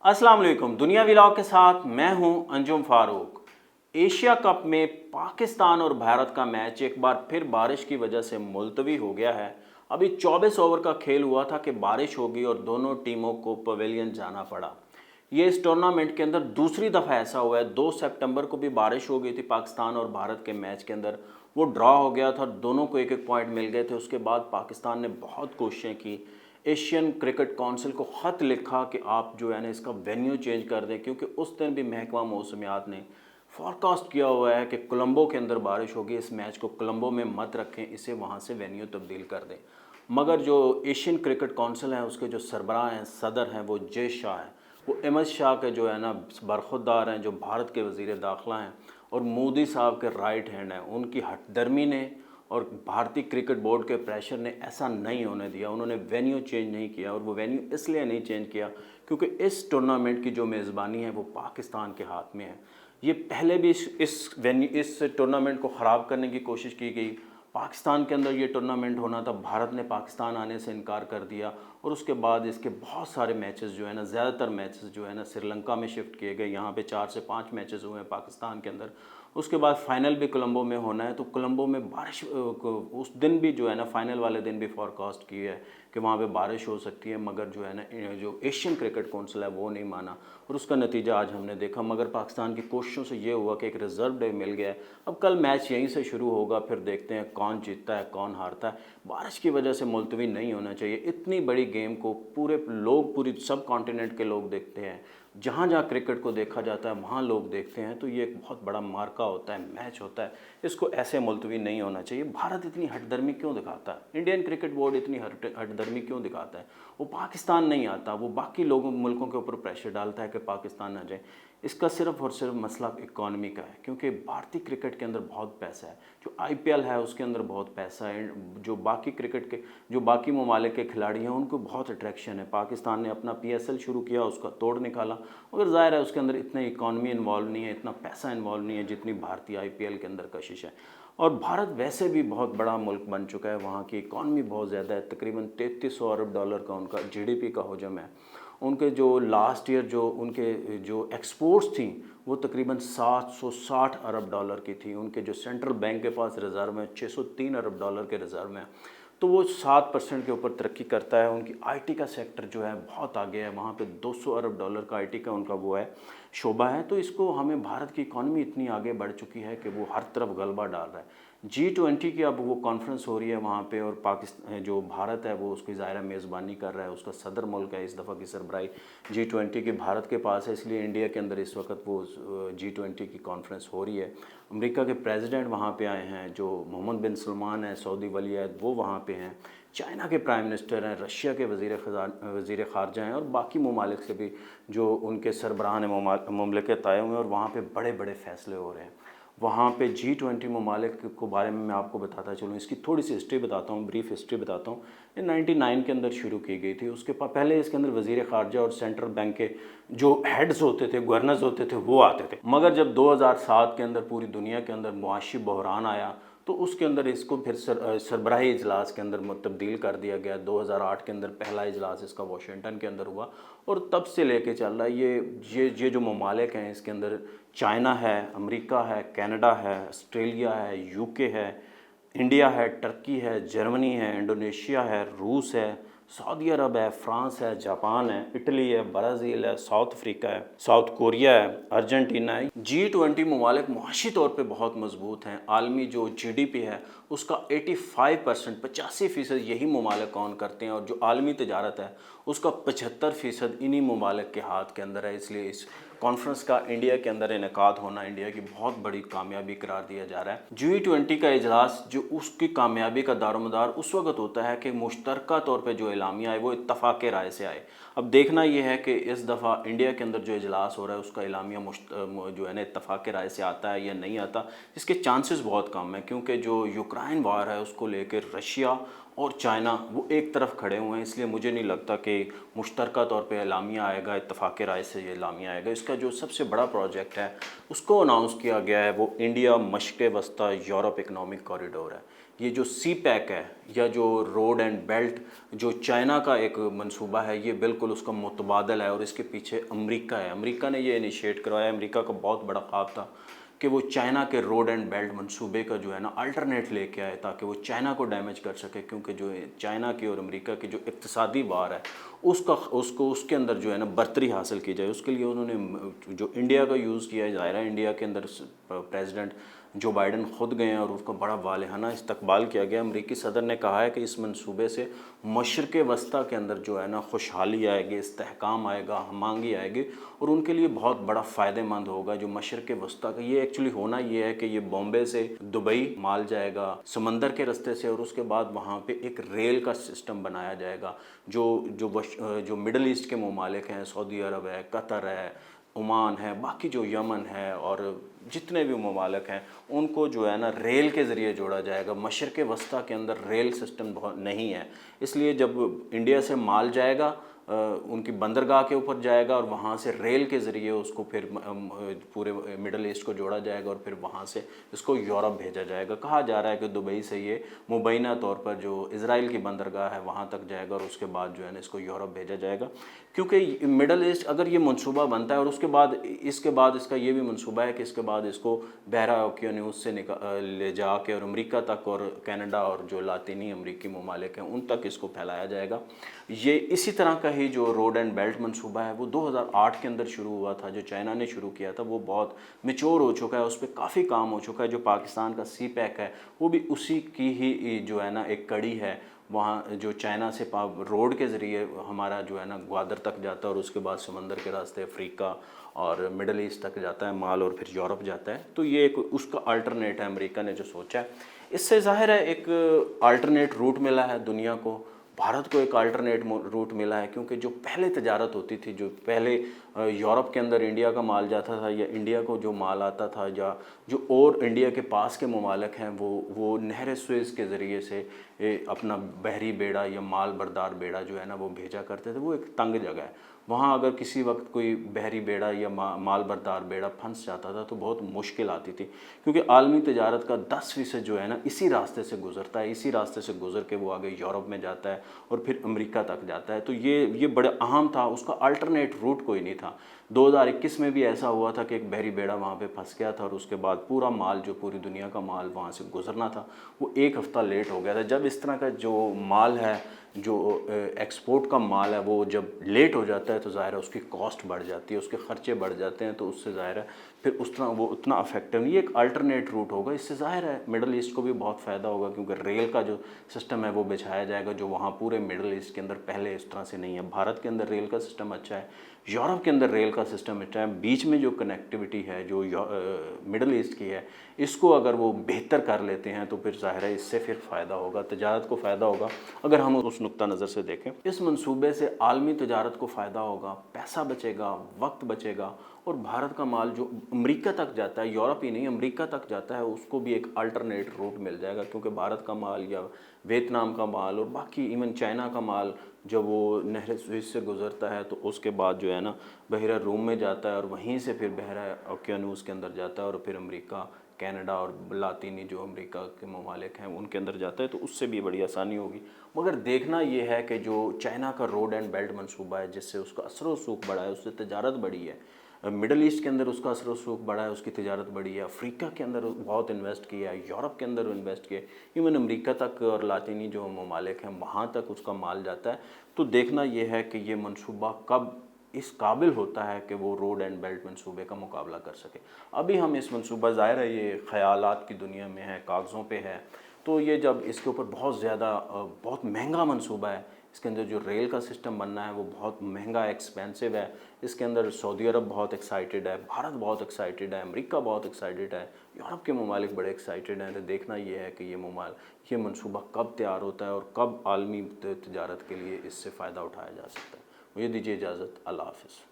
अस्सलाम वालेकुम। दुनिया व्लॉग के साथ मैं हूं अंजुम फारूक। एशिया कप में पाकिस्तान और भारत का मैच एक बार फिर बारिश की वजह से मुलतवी हो गया है। अभी 24 ओवर का खेल हुआ था कि बारिश होगी और दोनों टीमों को पवेलियन जाना पड़ा। ये इस टूर्नामेंट के अंदर दूसरी दफ़ा ऐसा हुआ है। 2 सितंबर को भी बारिश हो गई थी पाकिस्तान और भारत के मैच के अंदर, वो ड्रॉ हो गया था, दोनों को एक एक पॉइंट मिल गए थे। उसके बाद पाकिस्तान ने बहुत कोशिशें की, एशियन क्रिकेट काउंसिल को ख़त लिखा कि आप जो है ना इसका वेन्यू चेंज कर दें, क्योंकि उस दिन भी महकमा मौसमियात ने फॉरकास्ट किया हुआ है कि कोलंबो के अंदर बारिश होगी, इस मैच को कोलंबो में मत रखें, इसे वहाँ से वेन्यू तब्दील कर दें। मगर जो एशियन क्रिकेट काउंसिल है उसके जो सरबराह हैं, सदर हैं, वो जे शाह हैं, वो अहमद शाह के जो है ना बरखुरदार हैं, जो भारत के वज़ीर दाखिला हैं और मोदी साहब के राइट हैंड हैं, उनकी हठधर्मी ने और भारतीय क्रिकेट बोर्ड के प्रेशर ने ऐसा नहीं होने दिया। उन्होंने वेन्यू चेंज नहीं किया, और वो वेन्यू इसलिए नहीं चेंज किया क्योंकि इस टूर्नामेंट की जो मेज़बानी है वो पाकिस्तान के हाथ में है। ये पहले भी इस टूर्नामेंट को ख़राब करने की कोशिश की गई। पाकिस्तान के अंदर ये टूर्नामेंट होना था, भारत ने पाकिस्तान आने से इनकार कर दिया, और उसके बाद इसके बहुत सारे मैचेस जो है ना, ज़्यादातर मैचेस जो है ना श्रीलंका में शिफ्ट किए गए। यहाँ पे 4 से 5 मैचेस हुए हैं पाकिस्तान के अंदर। उसके बाद फ़ाइनल भी कोलंबो में होना है, तो कोलंबो में बारिश उस दिन भी जो है ना, फ़ाइनल वाले दिन भी फॉरकास्ट की है कि वहाँ पे बारिश हो सकती है, मगर जो है ना जो एशियन क्रिकेट काउंसिल है वो नहीं माना, और उसका नतीजा आज हमने देखा। मगर पाकिस्तान की कोशिशों से ये हुआ कि एक रिज़र्व डे मिल गया है। अब कल मैच यहीं से शुरू होगा, फिर देखते हैं कौन जीतता है कौन हारता है। बारिश की वजह से मुलतवी नहीं होना चाहिए। इतनी बड़ी गेम को पूरी सब कॉन्टिनेंट के लोग देखते हैं, जहाँ जहाँ क्रिकेट को देखा जाता है वहाँ लोग देखते हैं, तो ये एक बहुत बड़ा मार्का होता है, मैच होता है, इसको ऐसे मुलतवी नहीं होना चाहिए। भारत इतनी हठधर्मी क्यों दिखाता है, इंडियन क्रिकेट बोर्ड इतनी हठधर्मी क्यों दिखाता है? वो पाकिस्तान नहीं आता, वो बाकी मुल्कों के ऊपर प्रेशर डालता है कि पाकिस्तान ना जाए। इसका सिर्फ और सिर्फ मसला इकॉनमी का है, क्योंकि भारतीय क्रिकेट के अंदर बहुत पैसा है। जो IPL है उसके अंदर बहुत पैसा है, जो बाकी ममालिक के खिलाड़ी हैं उनको बहुत अट्रैक्शन है। पाकिस्तान ने अपना PSL शुरू किया, उसका तोड़ निकाला, मगर ज़ाहिर है उसके अंदर इतनी इकॉनमी इन्वॉल्व नहीं है, इतना पैसा इन्वॉल्व नहीं है जितनी भारतीय IPL के अंदर कशिश है। और भारत वैसे भी बहुत बड़ा मुल्क बन चुका है, वहाँ की इकॉनमी बहुत ज़्यादा है, तकरीबन 3300 अरब डॉलर का उनका GDP का हजम है। उनके जो लास्ट ईयर जो एक्सपोर्ट्स थी वो तकरीबन 760 अरब डॉलर की थी। उनके जो सेंट्रल बैंक के पास रिज़र्व में 603 अरब डॉलर के रिज़र्व में, तो वो 7% के ऊपर तरक्की करता है। उनकी IT का सेक्टर जो है बहुत आगे है, वहाँ पे 200 अरब डॉलर का IT का उनका वो है शोबा है। तो इसको हमें भारत की इकॉनमी इतनी आगे बढ़ चुकी है कि वो हर तरफ गलबा डाल रहा है। G20 की अब वो कॉन्फ्रेंस हो रही है वहाँ पे, और पाकिस्तान जो भारत है वो उसकी ज़ाहिर मेज़बानी कर रहा है, उसका सदर मुल्क है। इस दफ़ा की सरबराही G20 की भारत के पास है, इसलिए इंडिया के अंदर इस वक्त वो G20 की कॉन्फ्रेंस हो रही है। अमेरिका के प्रेसिडेंट वहाँ पे आए हैं, जो मोहम्मद बिन सलमान है, सऊदी वली अहद, वो वहाँ पे हैं। चाइना के प्राइम मिनिस्टर हैं, रशिया के वज़ीर ख़ारजा हैं, और बाकी ममालिक से भी जो उनके सरबराहान मुमलिकत आए हुए हैं, और वहाँ पे बड़े बड़े फ़ैसले हो रहे हैं। वहाँ पे G20 ममालिक को बारे में मैं आपको बताता चलूँ, इसकी थोड़ी सी हिस्ट्री बताता हूँ, ब्रीफ हिस्ट्री बताता हूँ। ये 99 के अंदर शुरू की गई थी। उसके पहले इसके अंदर वज़ीर ख़ारजा और सेंट्रल बैंक के जो हेड्स होते थे, गवर्नर्स होते थे, वो आते थे। मगर जब 2007 के अंदर पूरी दुनिया के अंदर मुआशी बहरान आया, तो उसके अंदर इसको फिर सरबराही इजलास के अंदर तब्दील कर दिया गया। 2008 के अंदर पहला इजलास इसका वाशिंगटन के अंदर हुआ, और तब से लेके चल रहा है। ये जो ममालिक हैं, इसके अंदर चाइना है, अमेरिका है, कनाडा है, ऑस्ट्रेलिया है, UK है, इंडिया है, टर्की है, जर्मनी है, इंडोनेशिया है, रूस है, सऊदी अरब है, फ्रांस है, जापान है, इटली है, ब्राज़ील है, साउथ अफ्रीका है, साउथ कोरिया है, अर्जेंटीना है। G20 ममालिक मुआशी तौर पे बहुत मजबूत हैं। आलमी जो GDP है उसका 85% 85% यही ममालिक कौन करते हैं, और जो आलमी तजारत है उसका 75% इन्हीं ममालिक के हाथ के अंदर है। इसलिए इस कॉन्फ्रेंस का इंडिया के अंदर इनेकाद होना इंडिया की बहुत बड़ी कामयाबी करार दिया जा रहा है। G20 का इजलास जो उसकी कामयाबी का दारोमदार उस वक्त होता है कि मुश्तरका तौर पे जो एलामिया आए वो इत्तफाक़ राय से आए। अब देखना ये है कि इस दफ़ा इंडिया के अंदर जो इजलास हो रहा है उसका एलामिया जो है ना इत्तफाक़ राय से आता है या नहीं आता। इसके चांसेस बहुत कम है, क्योंकि जो यूक्रेन वार है उसको लेकर रशिया और चाइना वो एक तरफ खड़े हुए हैं। इसलिए मुझे नहीं लगता कि मुश्तरका तौर पे एलामिया आएगा, इत्तफाक़ राय से ये एलामिया आएगा। इसका जो सबसे बड़ा प्रोजेक्ट है उसको अनाउंस किया गया है, वो इंडिया मशक़ वस्ता यूरोप इकनॉमिक कॉरिडोर है। یہ جو سی پیک ہے یا جو روڈ اینڈ بیلٹ جو چائنا کا ایک منصوبہ ہے، یہ بالکل اس کا متبادل ہے، اور اس کے پیچھے امریکہ ہے۔ امریکہ نے یہ انیشیٹ کروایا۔ امریکہ کا بہت بڑا خواب تھا کہ وہ چائنا کے روڈ اینڈ بیلٹ منصوبے کا جو ہے نا الٹرنیٹ لے کے آئے، تاکہ وہ چائنا کو ڈیمیج کر سکے، کیونکہ جو چائنا کی اور امریکہ کی جو اقتصادی وار ہے اس کے اندر جو ہے نا برتری حاصل کی جائے۔ اس کے لیے انہوں نے جو انڈیا کا یوز کیا ہے، ظاہرہ انڈیا کے اندر پریزیڈنٹ جو بائیڈن خود گئے ہیں اور اس کا بڑا والہانہ استقبال کیا گیا۔ امریکی صدر نے کہا ہے کہ اس منصوبے سے مشرق وسطیٰ کے اندر جو ہے نا خوشحالی آئے گی، استحکام آئے گا، ہم آہنگی آئے گی، اور ان کے لیے بہت بڑا فائدہ مند ہوگا۔ جو مشرق وسطیٰ کا یہ ایکچولی ہونا یہ ہے کہ یہ بامبے سے دبئی مال جائے گا سمندر کے رستے سے، اور اس کے بعد وہاں پہ ایک ریل کا سسٹم بنایا جائے گا۔ جو مڈل ایسٹ کے ممالک ہیں، سعودی عرب ہے، قطر ہے، عمان ہے، باقی جو یمن ہے اور جتنے بھی ممالک ہیں، ان کو جو ہے نا ریل کے ذریعے جوڑا جائے گا۔ مشرق وسطیٰ کے اندر ریل سسٹم بہت نہیں ہے، اس لیے جب انڈیا سے مال جائے گا ان کی بندرگاہ کے اوپر جائے گا، اور وہاں سے ریل کے ذریعے اس کو پھر پورے مڈل ایسٹ کو جوڑا جائے گا، اور پھر وہاں سے اس کو یورپ بھیجا جائے گا۔ کہا جا رہا ہے کہ دبئی سے یہ مبینہ طور پر جو اسرائیل کی بندرگاہ ہے وہاں تک جائے گا، اور اس کے بعد جو ہے نا اس کو یورپ بھیجا جائے گا۔ کیونکہ مڈل ایسٹ اگر یہ منصوبہ بنتا ہے، اور اس کے بعد اس کا یہ بھی منصوبہ ہے کہ اس کے بعد اس کو بحیرہ اوقیانوس سے لے جا کے اور امریکہ تک اور کینیڈا اور جو لاطینی امریکی ممالک ہیں ان تک اس کو پھیلایا جائے گا۔ یہ اسی طرح کا ہی جو روڈ اینڈ بیلٹ منصوبہ ہے وہ 2008 کے اندر شروع ہوا تھا، جو چائنا نے شروع کیا تھا، وہ بہت میچور ہو چکا ہے، اس پہ کافی کام ہو چکا ہے۔ جو پاکستان کا سی پیک ہے وہ بھی اسی کی ہی جو ہے نا ایک کڑی ہے۔ وہاں جو چائنا سے روڈ کے ذریعے ہمارا جو ہے نا گوادر تک جاتا ہے، اور اس کے بعد سمندر کے راستے افریقہ اور مڈل ایسٹ تک جاتا ہے مال، اور پھر یورپ جاتا ہے۔ تو یہ ایک اس کا الٹرنیٹ ہے امریکہ نے جو سوچا ہے۔ اس سے ظاہر ہے ایک الٹرنیٹ روٹ ملا ہے دنیا کو، بھارت کو ایک الٹرنیٹ روٹ ملا ہے، کیونکہ جو پہلے تجارت ہوتی تھی، جو پہلے یورپ کے اندر انڈیا کا مال جاتا تھا، یا انڈیا کو جو مال آتا تھا، یا جو اور انڈیا کے پاس کے ممالک ہیں وہ نہر سوئز کے ذریعے سے اپنا بحری بیڑا یا مال بردار بیڑا جو ہے نا وہ بھیجا کرتے تھے۔ وہ ایک تنگ جگہ ہے، وہاں اگر کسی وقت کوئی بحری بیڑا یا مال بردار بیڑا پھنس جاتا تھا تو بہت مشکل آتی تھی، کیونکہ عالمی تجارت کا 10% جو ہے نا اسی راستے سے گزرتا ہے، اسی راستے سے گزر کے وہ آگے یورپ میں جاتا ہے اور پھر امریکہ تک جاتا ہے۔ تو یہ بڑا اہم تھا، اس کا الٹرنیٹ روٹ کوئی نہیں تھا۔ 2021 میں بھی ایسا ہوا تھا کہ ایک بحری بیڑا وہاں پہ پھنس گیا تھا، اور اس کے بعد پورا مال جو پوری دنیا کا مال وہاں سے گزرنا تھا وہ 1 ہفتہ لیٹ ہو گیا تھا۔ جب اس طرح کا جو مال ہے، جو ایکسپورٹ کا مال ہے، وہ جب لیٹ ہو جاتا ہے تو ظاہر ہے اس کی کاسٹ بڑھ جاتی ہے، اس کے خرچے بڑھ جاتے ہیں، تو اس سے ظاہر ہے پھر اس طرح وہ اتنا افیکٹو نہیں۔ ایک الٹرنیٹ روٹ ہوگا، اس سے ظاہر ہے مڈل ایسٹ کو بھی بہت فائدہ ہوگا، کیونکہ ریل کا جو سسٹم ہے وہ بچھایا جائے گا، جو وہاں پورے مڈل ایسٹ کے اندر پہلے اس طرح سے نہیں ہے۔ بھارت کے اندر ریل کا سسٹم اچھا ہے، یورپ کے اندر ریل کا سسٹم اچھا ہے، بیچ میں جو کنیکٹیوٹی ہے جو مڈل ایسٹ کی ہے، اس کو اگر وہ بہتر کر لیتے ہیں تو پھر ظاہر ہے اس سے پھر فائدہ ہوگا، تجارت کو فائدہ ہوگا۔ اگر ہم اس نقطہ نظر سے دیکھیں، اس منصوبے سے عالمی تجارت کو فائدہ ہوگا، پیسہ بچے گا، وقت بچے گا، اور بھارت کا مال جو امریکہ تک جاتا ہے، یورپ ہی نہیں امریکہ تک جاتا ہے، اس کو بھی ایک الٹرنیٹ روٹ مل جائے گا، کیونکہ بھارت کا مال یا ویتنام کا مال اور باقی ایون چائنا کا مال جب وہ نہر سوئز سے گزرتا ہے تو اس کے بعد جو ہے نا بحیرہ روم میں جاتا ہے، اور وہیں سے پھر بحیرہ اوقیانوس کے اندر جاتا ہے، اور پھر امریکہ، کینیڈا اور لاطینی جو امریکہ کے ممالک ہیں ان کے اندر جاتا ہے، تو اس سے بھی بڑی آسانی ہوگی۔ مگر دیکھنا یہ ہے کہ جو چائنا کا روڈ اینڈ بیلٹ منصوبہ ہے، جس سے اس کا اثر و رسوخ بڑھا ہے، اس سے تجارت بڑھی ہے، مڈل ایسٹ کے اندر اس کا اثر و رسوخ بڑھا ہے، اس کی تجارت بڑھی ہے، افریقہ کے اندر بہت انویسٹ کیا ہے، یورپ کے اندر انویسٹ کیا ہے، ایون امریکہ تک اور لاطینی جو ممالک ہیں وہاں تک اس کا مال جاتا ہے۔ تو دیکھنا یہ ہے کہ یہ منصوبہ کب اس قابل ہوتا ہے کہ وہ روڈ اینڈ بیلٹ منصوبے کا مقابلہ کر سکے۔ ابھی ہم اس منصوبہ، ظاہر ہے یہ خیالات کی دنیا میں ہے، کاغذوں پہ ہے، تو یہ جب اس کے اوپر بہت زیادہ بہت مہنگا منصوبہ ہے، اس کے اندر جو ریل کا سسٹم بننا ہے وہ بہت مہنگا ایکسپینسو ہے، اس کے اندر سعودی عرب بہت ایکسائٹیڈ ہے، بھارت بہت ایکسائٹیڈ ہے، امریکہ بہت ایکسائٹیڈ ہے، یورپ کے ممالک بڑے ایکسائٹیڈ ہیں۔ تو دیکھنا یہ ہے کہ یہ منصوبہ کب تیار ہوتا ہے اور کب عالمی تجارت کے لیے اس سے فائدہ اٹھایا جا سکتا ہے۔ مجھے دیجیے اجازت، اللہ حافظ۔